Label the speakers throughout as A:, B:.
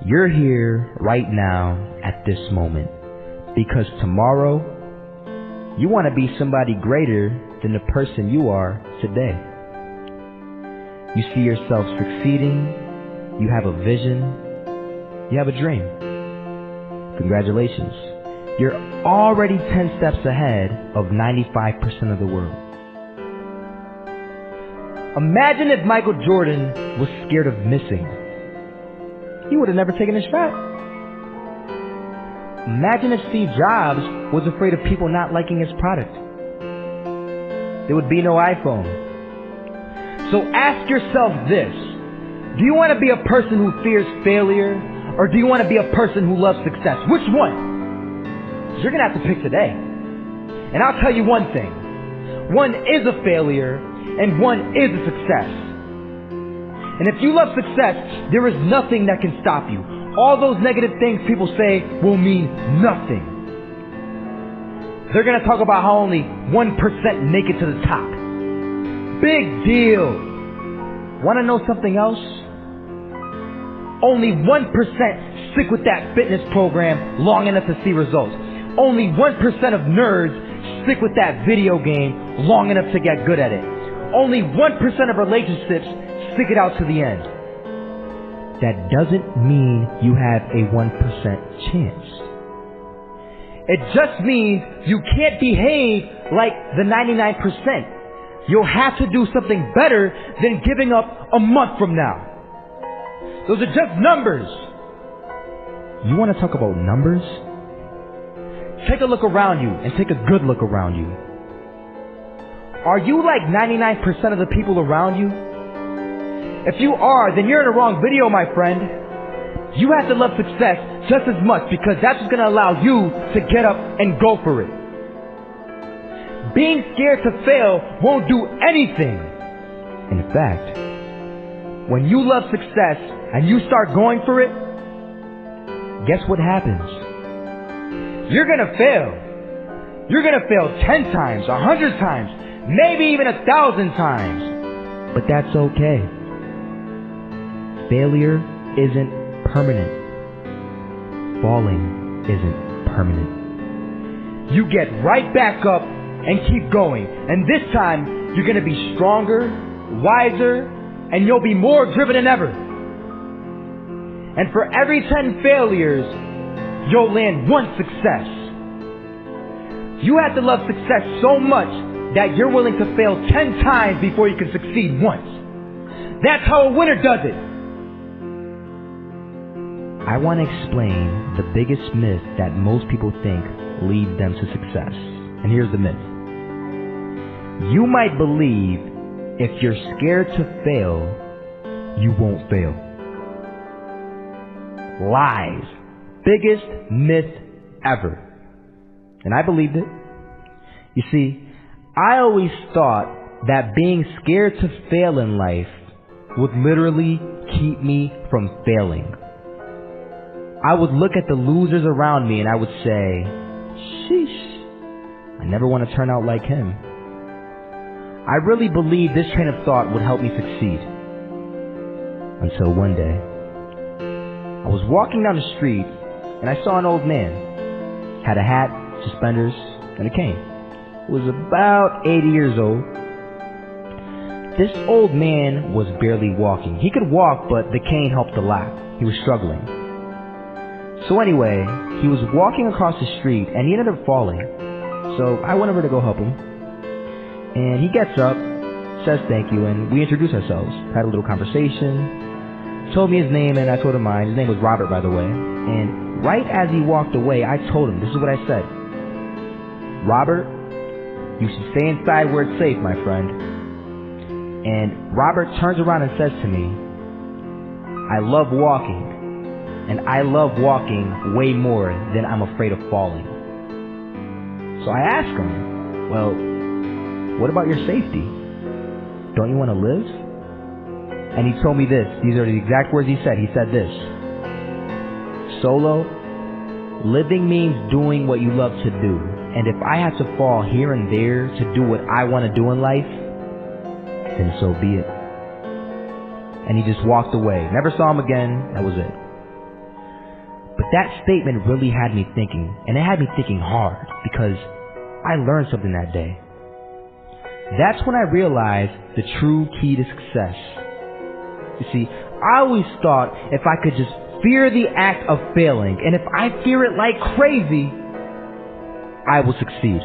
A: You're here right now at this moment because tomorrow you want to be somebody greater than the person you are today. You see yourself succeeding, you have a vision, you have a dream. Congratulations. You're already 10 steps ahead of 95% of the world. Imagine if Michael Jordan was scared of missing. He would have never taken his shot. Imagine if Steve Jobs was afraid of people not liking his product. There would be no iPhone. So ask yourself this. Do you want to be a person who fears failure, or do you want to be a person who loves success? Which one? You're going to have to pick today. And I'll tell you one thing. One is a failure, and one is a success. And if you love success, there is nothing that can stop you. All those negative things people say will mean nothing. They're going to talk about how only 1% make it to the top. Big deal. Want to know something else? Only 1% stick with that fitness program long enough to see results. Only 1% of nerds stick with that video game long enough to get good at it. Only 1% of relationships stick it out to the end. That doesn't mean you have a 1% chance. It just means you can't behave like the 99%. You'll have to do something better than giving up a month from now. Those are just numbers. You want to talk about numbers? Take a look around you and take a good look around you. Are you like 99% of the people around you? If you are, then you're in the wrong video, my friend. You have to love success just as much because that's what's going to allow you to get up and go for it. Being scared to fail won't do anything. In fact, when you love success and you start going for it, guess what happens? You're going to fail. You're going to fail 10 times, 100 times, maybe even 1,000 times. But that's okay. Failure isn't permanent. Falling isn't permanent. You get right back up and keep going. And this time, you're going to be stronger, wiser, and you'll be more driven than ever. And for every 10 failures, you'll land one success. You have to love success so much that you're willing to fail 10 times before you can succeed once. That's how a winner does it. I want to explain the biggest myth that most people think leads them to success. And here's the myth. You might believe if you're scared to fail, you won't fail. Lies. Biggest myth ever. And I believed it. You see, I always thought that being scared to fail in life would literally keep me from failing. I would look at the losers around me and I would say, sheesh, I never want to turn out like him. I really believed this train of thought would help me succeed. Until one day, I was walking down the street and I saw an old man. Had a hat, suspenders, and a cane. Was about 80 years old. This old man was barely walking. He could walk, but the cane helped a lot. He was struggling. So anyway, he was walking across the street and he ended up falling. So I went over to go help him. And he gets up, says thank you, and we introduced ourselves. Had a little conversation. Told me his name and I told him mine. His name was Robert, by the way. And right as he walked away, I told him, this is what I said. Robert, you should stay inside where it's safe, my friend. And Robert turns around and says to me, I love walking. And I love walking way more than I'm afraid of falling. So I asked him, well, what about your safety? Don't you want to live? And he told me this. These are the exact words he said. He said this. Solo, living means doing what you love to do. And if I have to fall here and there to do what I want to do in life, then so be it. And he just walked away. Never saw him again. That was it. That statement really had me thinking, and it had me thinking hard, because I learned something that day. That's when I realized the true key to success. You see, I always thought if I could just fear the act of failing, and if I fear it like crazy, I will succeed.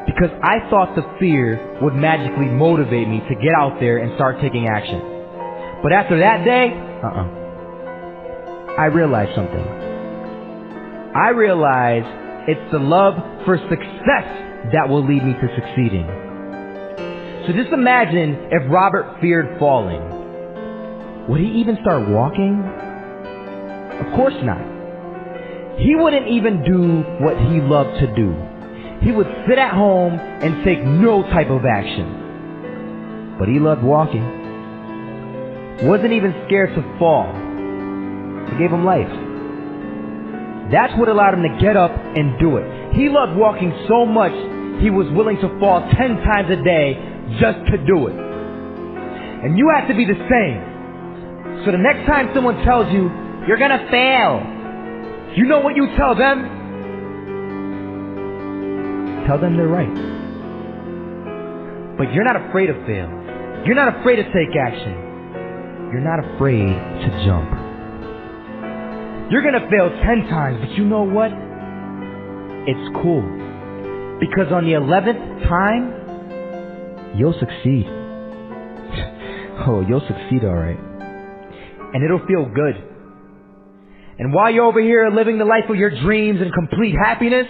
A: Because I thought the fear would magically motivate me to get out there and start taking action. But after that day, I realized something. I realized it's the love for success that will lead me to succeeding. So just imagine if Robert feared falling. Would he even start walking? Of course not. He wouldn't even do what he loved to do. He would sit at home and take no type of action. But he loved walking. Wasn't even scared to fall. It gave him life. That's what allowed him to get up and do it. He loved walking so much, he was willing to fall 10 times a day just to do it. And you have to be the same. So the next time someone tells you, you're gonna fail, you know what you tell them? Tell them they're right. But you're not afraid to fail. You're not afraid to take action. You're not afraid to jump. You're gonna fail 10 times, but you know what? It's cool. Because on the 11th time, you'll succeed. Oh, you'll succeed alright. And it'll feel good. And while you're over here living the life of your dreams and complete happiness,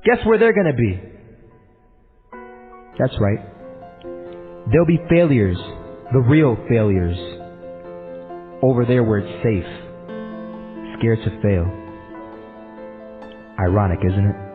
A: guess where they're gonna be? That's right. There'll be failures, the real failures, over there where it's safe, scared to fail. Ironic, isn't it?